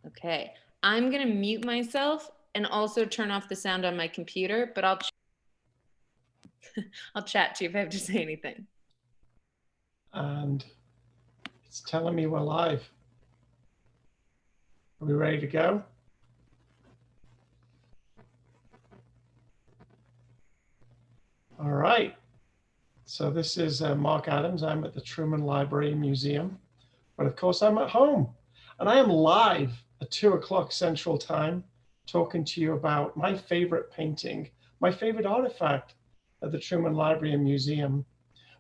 Okay, I'm gonna mute myself and also turn off the sound on my computer, but I'll chat to you if I have to say anything. And it's telling me we're live. Are we ready to go? All right. So this is Mark Adams. I'm at the Truman Library and Museum, but of course I'm at home, and I am live at 2 o'clock Central Time, talking to you about my favorite painting, my favorite artifact at the Truman Library and Museum.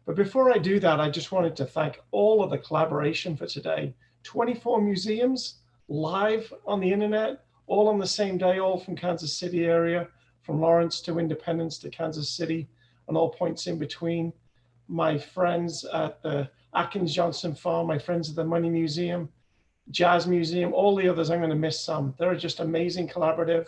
But before I do that, I just wanted to thank all of the collaboration for today. 24 museums live on the internet, all on the same day, all from Kansas City area, from Lawrence to Independence to Kansas City, and all points in between. My friends at the Atkins Johnson Farm, my friends at the Money Museum, Jazz Museum, all the others, I'm going to miss some. They're just amazing collaborative.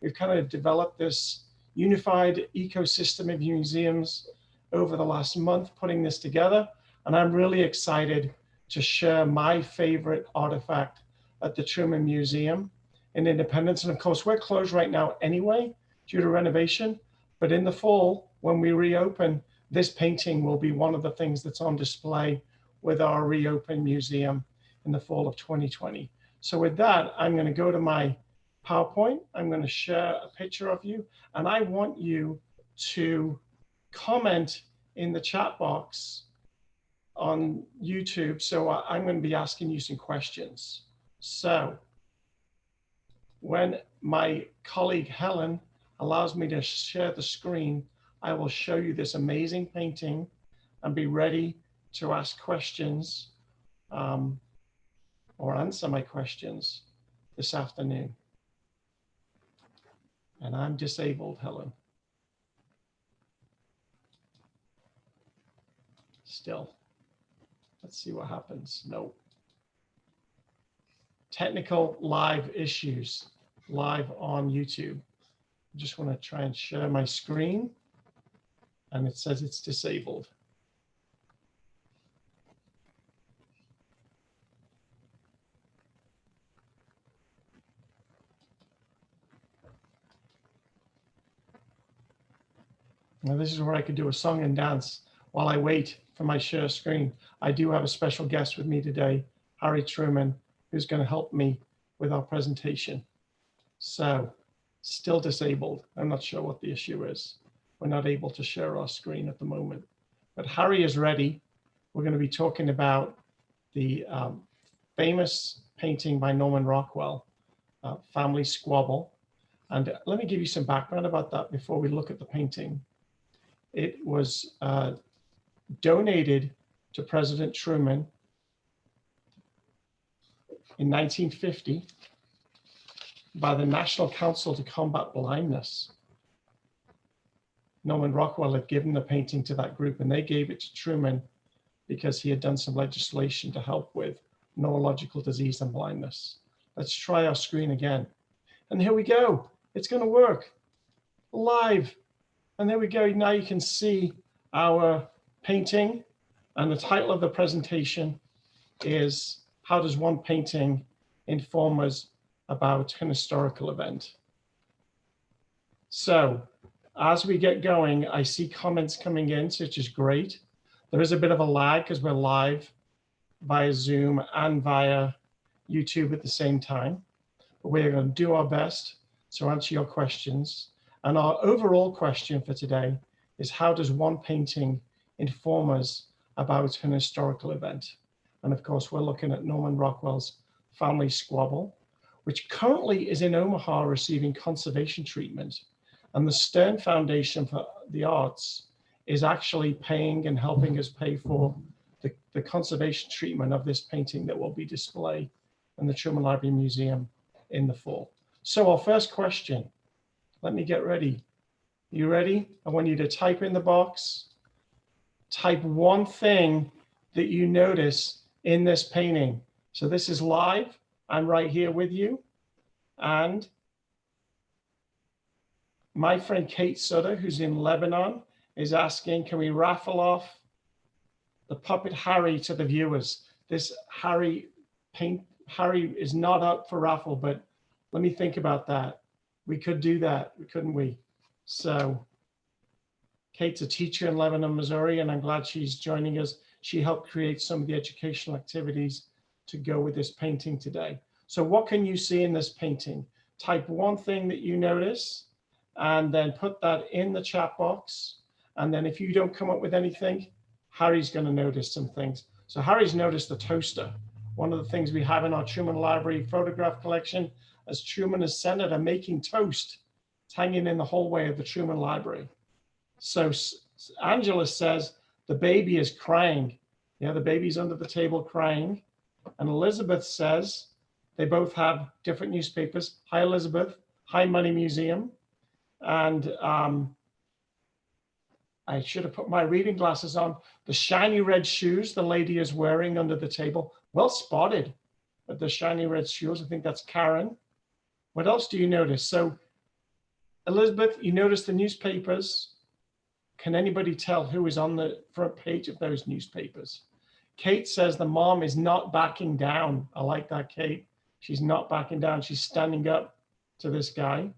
We've kind of developed this unified ecosystem of museums over the last month, putting this together. And I'm really excited to share my favorite artifact at the Truman Museum in Independence. And of course, we're closed right now anyway, due to renovation. But in the fall, when we reopen, this painting will be one of the things that's on display with our reopened museum in the fall of 2020. So with that, I'm going to go to my PowerPoint. I'm going to share a picture of you, and I want you to comment in the chat box on YouTube. So I'm going to be asking you some questions. So when my colleague Helen allows me to share the screen, I will show you this amazing painting and be ready to ask questions or answer my questions this afternoon. And I'm disabled, Helen. Still. Let's see what happens. No. Technical live issues, live on YouTube. I just want to try and share my screen, and it says it's disabled. Now this is where I could do a song and dance while I wait for my share screen. I do have a special guest with me today, Harry Truman, who's going to help me with our presentation. So, still disabled. I'm not sure what the issue is. We're not able to share our screen at the moment. But Harry is ready. We're going to be talking about the famous painting by Norman Rockwell, Family Squabble. And let me give you some background about that before we look at the painting. It was donated to President Truman in 1950 by the National Council to Combat Blindness. Norman Rockwell had given the painting to that group, and they gave it to Truman because he had done some legislation to help with neurological disease and blindness. Let's try our screen again. And here we go. It's going to work live. And there we go. Now you can see our painting, and the title of the presentation is How Does One Painting Inform Us About an Historical Event? So as we get going, I see comments coming in, which is great. There is a bit of a lag because we're live via Zoom and via YouTube at the same time. But we're going to do our best to answer your questions. And our overall question for today is, how does one painting inform us about an historical event? And of course, we're looking at Norman Rockwell's Family Squabble, which currently is in Omaha receiving conservation treatment. And the Stern Foundation for the Arts is actually paying and helping us pay for the conservation treatment of this painting that will be displayed in the Truman Library Museum in the fall. So our first question, let me get ready. You ready? I want you to type in the box. Type one thing that you notice in this painting. So this is live. I'm right here with you. And my friend Kate Sutter, who's in Lebanon, is asking, can we raffle off the puppet Harry to the viewers? This Harry Harry is not up for raffle, but let me think about that. We could do that, couldn't we? So Kate's a teacher in Lebanon, Missouri, and I'm glad she's joining us. She helped create some of the educational activities to go with this painting today. So what can you see in this painting? Type one thing that you notice and then put that in the chat box. And then if you don't come up with anything, Harry's going to notice some things. So Harry's noticed the toaster. One of the things we have in our Truman Library photograph collection, as Truman is Senator making toast. It's hanging in the hallway of the Truman Library. So Angela says the baby is crying. Yeah, the baby's under the table crying. And Elizabeth says they both have different newspapers. Hi, Elizabeth. Hi, Money Museum. And I should have put my reading glasses on. The shiny red shoes the lady is wearing under the table. Well spotted. But the shiny red shoes, I think that's Karen. What else do you notice? So Elizabeth, you notice the newspapers. Can anybody tell who is on the front page of those newspapers? Kate says the mom is not backing down. I like that, Kate. She's not backing down. She's standing up to this guy.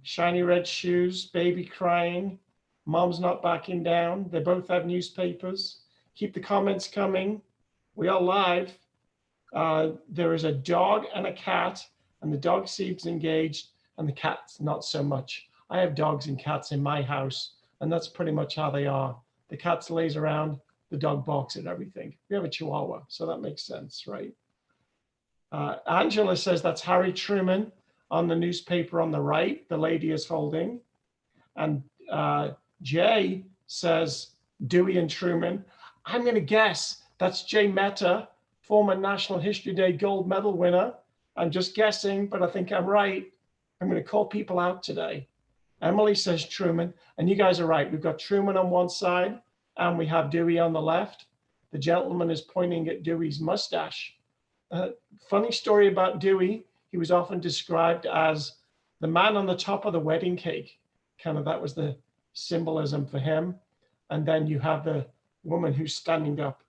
Shiny red shoes, baby crying. Mom's not backing down. They both have newspapers. Keep the comments coming. We are live. There is a dog and a cat, and the dog seems engaged, and the cat's not so much. I have dogs and cats in my house, and that's pretty much how they are. The cat lays around, the dog barks at everything. We have a Chihuahua, so that makes sense, right? Angela says that's Harry Truman on the newspaper on the right, the lady is holding. And Jay says Dewey and Truman. I'm going to guess that's Jay Mehta, former National History Day gold medal winner. I'm just guessing, but I think I'm right. I'm going to call people out today. Emily says Truman, and you guys are right. We've got Truman on one side, and we have Dewey on the left. The gentleman is pointing at Dewey's mustache. Funny story about Dewey. He was often described as the man on the top of the wedding cake. Kind of that was the symbolism for him. And then you have the woman who's standing up.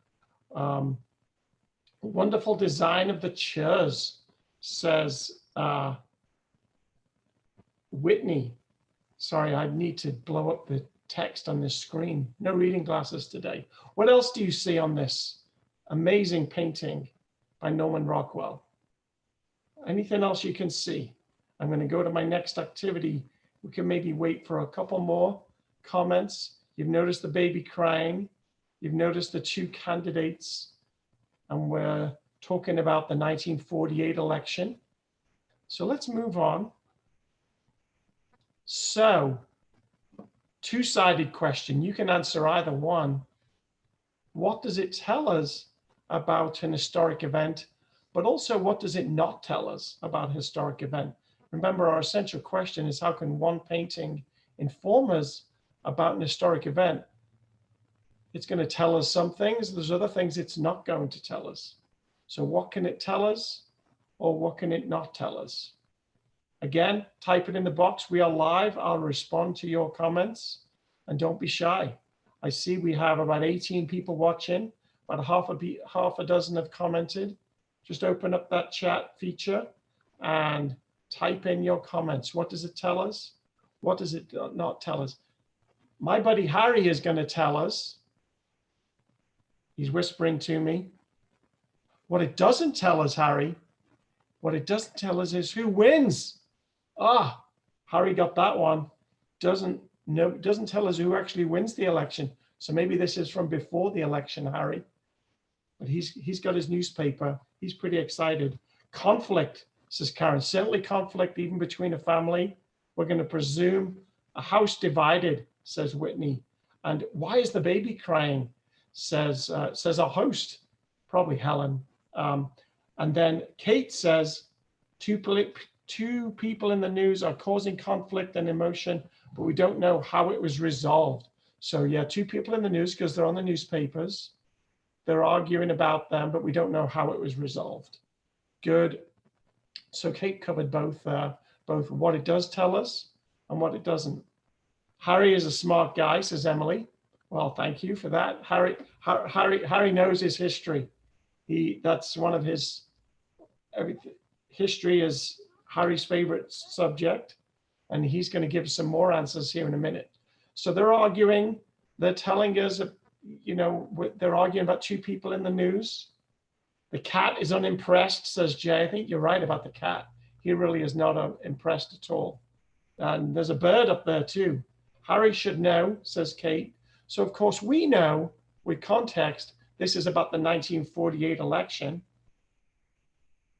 Wonderful design of the chairs, says Whitney. Sorry, I need to blow up the text on this screen. No reading glasses today. What else do you see on this amazing painting by Norman Rockwell? Anything else you can see? I'm going to go to my next activity. We can maybe wait for a couple more comments. You've noticed the baby crying. You've noticed the two candidates. And we're talking about the 1948 election. So let's move on. So, two-sided question. You can answer either one. What does it tell us about an historic event? But also, what does it not tell us about a historic event? Remember, our essential question is how can one painting inform us about an historic event? It's going to tell us some things. There's other things it's not going to tell us. So what can it tell us, or what can it not tell us? Again, type it in the box. We are live. I'll respond to your comments, and don't be shy. I see we have about 18 people watching. About half a dozen have commented. Just open up that chat feature and type in your comments. What does it tell us? What does it not tell us? My buddy Harry is going to tell us. He's whispering to me. What it doesn't tell us, Harry, what it doesn't tell us is who wins. Ah, Harry got that one. Doesn't tell us who actually wins the election. So maybe this is from before the election, Harry. But he's got his newspaper. He's pretty excited. Conflict, says Karen. Certainly conflict even between a family. We're going to presume a house divided, says Whitney. And why is the baby crying? Says our host, probably Helen. And then Kate says two people in the news are causing conflict and emotion, but we don't know how it was resolved. So yeah, two people in the news because they're on the newspapers. They're arguing about them, but we don't know how it was resolved. Good. So Kate covered both what it does tell us and what it doesn't. Harry is a smart guy, says Emily. Well, thank you for that. Harry knows his history. That's one of his everything. History is Harry's favorite subject, and he's going to give some more answers here in a minute. So they're arguing, they're telling us, they're arguing about two people in the news. The cat is unimpressed, says Jay. I think you're right about the cat. He really is not impressed at all. And there's a bird up there too. Harry should know, says Kate. So of course we know with context, this is about the 1948 election.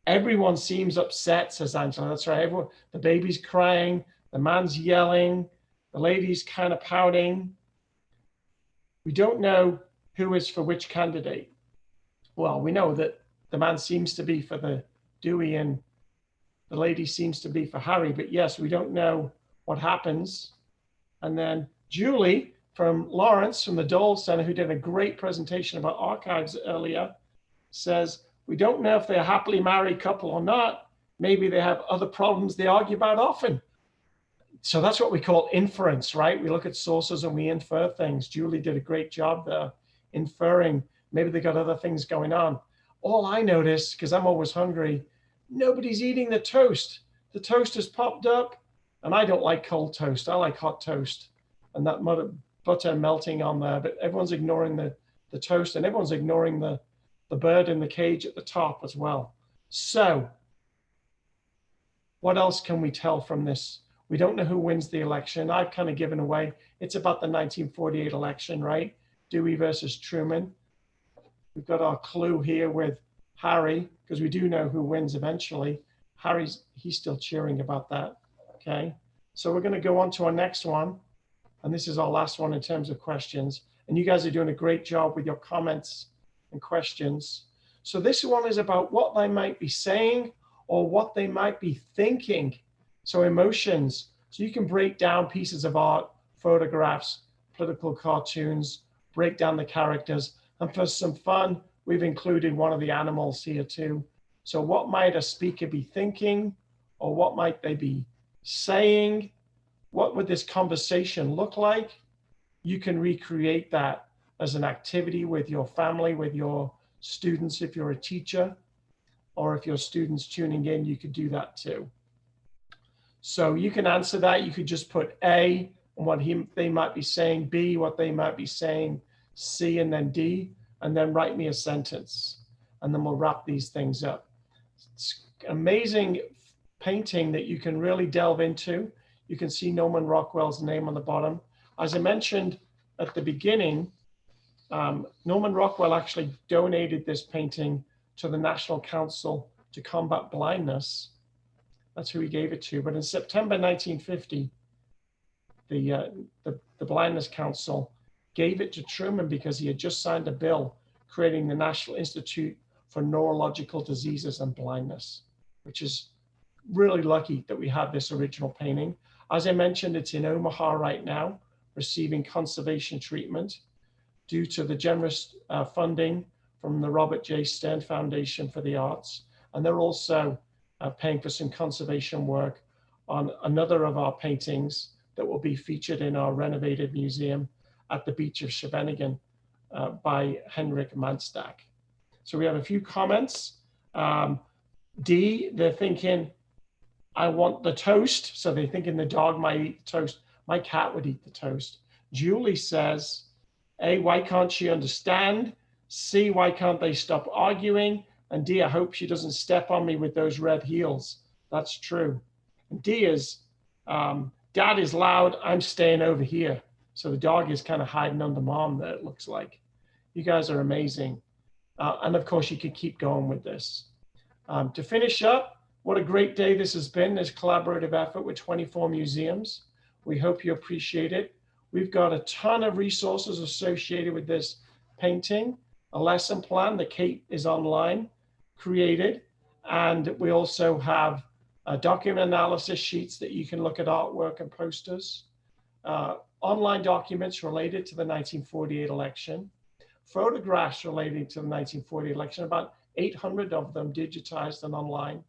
Everyone seems upset, says Angela. That's right. Everyone, the baby's crying, the man's yelling, the lady's kind of pouting. We don't know who is for which candidate. Well, we know that the man seems to be for the Dewey and the lady seems to be for Harry, but yes, we don't know what happens. And then Julie from Lawrence from the Dole Center, who did a great presentation about archives earlier, says, we don't know if they're a happily married couple or not. Maybe they have other problems they argue about often. So that's what we call inference, right? We look at sources and we infer things. Julie did a great job there, inferring. Maybe they got other things going on. All I noticed, because I'm always hungry, nobody's eating the toast. The toast has popped up, and I don't like cold toast. I like hot toast, and that butter melting on there. But everyone's ignoring the toast, and everyone's ignoring the bird in the cage at the top as well. So what else can we tell from this? We don't know who wins the election. I've kind of given away. It's about the 1948 election, right? Dewey versus Truman. We've got our clue here with Harry, because we do know who wins eventually. He's still cheering about that, okay? So we're going to go on to our next one. And this is our last one in terms of questions. And you guys are doing a great job with your comments and questions. So this one is about what they might be saying or what they might be thinking. So emotions. So you can break down pieces of art, photographs, political cartoons, break down the characters. And for some fun, we've included one of the animals here too. So what might a speaker be thinking, or what might they be saying? What would this conversation look like? You can recreate that as an activity with your family, with your students, if you're a teacher, or if your students tuning in, you could do that too. So you can answer that. You could just put A, and what they might be saying, B, what they might be saying, C, and then D, and then write me a sentence. And then we'll wrap these things up. It's amazing painting that you can really delve into. You can see Norman Rockwell's name on the bottom. As I mentioned at the beginning, Norman Rockwell actually donated this painting to the National Council to Combat Blindness. That's who he gave it to. But in September 1950, the Blindness Council gave it to Truman because he had just signed a bill creating the National Institute for Neurological Diseases and Blindness, which is really lucky that we have this original painting. As I mentioned, it's in Omaha right now, receiving conservation treatment due to the generous funding from the Robert J. Stern Foundation for the Arts. And they're also paying for some conservation work on another of our paintings that will be featured in our renovated museum at the beach of Scheveningen by Henrik Manstack. So we have a few comments. D, they're thinking, I want the toast. So they're thinking the dog might eat the toast. My cat would eat the toast. Julie says, A, why can't she understand? C, why can't they stop arguing? And D, I hope she doesn't step on me with those red heels. That's true. And D is, Dad is loud, I'm staying over here. So the dog is kind of hiding under Mom there, it looks like. You guys are amazing. And of course, you could keep going with this. To finish up, what a great day this has been, this collaborative effort with 24 museums. We hope you appreciate it. We've got a ton of resources associated with this painting, a lesson plan that Kate is online created. And we also have document analysis sheets that you can look at artwork and posters, online documents related to the 1948 election, photographs relating to the 1948 election, about 800 of them digitized and online.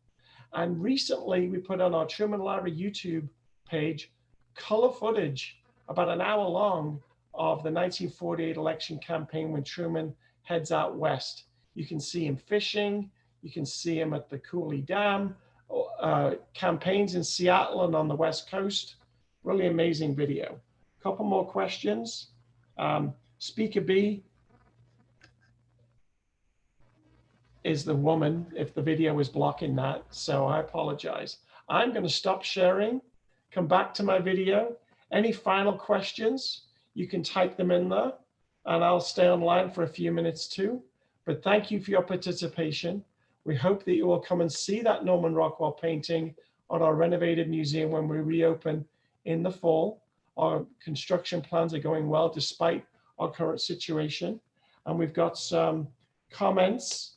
And recently we put on our Truman Library YouTube page color footage, about an hour long, of the 1948 election campaign when Truman heads out west. You can see him fishing, You can see him at the Cooley Dam, campaigns in Seattle and on the West Coast. Really amazing video. Couple more questions. Speaker B is the woman, if the video is blocking that, so I apologize. I'm going to stop sharing, come back to my video. Any final questions, you can type them in there, and I'll stay online for a few minutes too. But thank you for your participation. We hope that you will come and see that Norman Rockwell painting on our renovated museum when we reopen in the fall. Our construction plans are going well despite our current situation. And we've got some comments.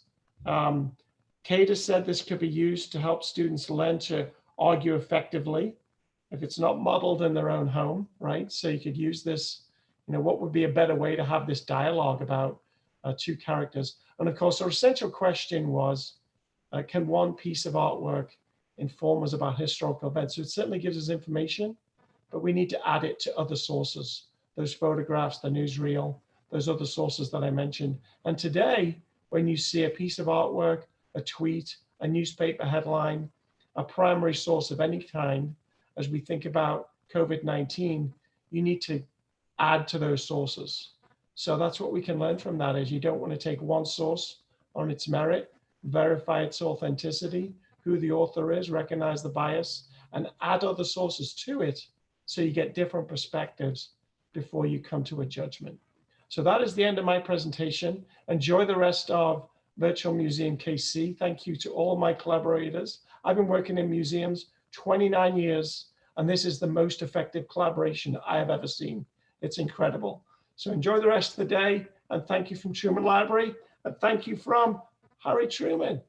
Kate has said this could be used to help students learn to argue effectively if it's not modeled in their own home, right? So you could use this, what would be a better way to have this dialogue about two characters? And of course, our essential question was, can one piece of artwork inform us about historical events? So it certainly gives us information, but we need to add it to other sources, those photographs, the newsreel, those other sources that I mentioned. And today, when you see a piece of artwork, a tweet, a newspaper headline, a primary source of any kind, as we think about COVID-19, you need to add to those sources. So that's what we can learn from that, is you don't want to take one source on its merit, verify its authenticity, who the author is, recognize the bias, and add other sources to it so you get different perspectives before you come to a judgment. So that is the end of my presentation. Enjoy the rest of Virtual Museum KC. Thank you to all my collaborators. I've been working in museums 29 years, and this is the most effective collaboration I have ever seen. It's incredible. So enjoy the rest of the day, and thank you from Truman Library, and thank you from Harry Truman.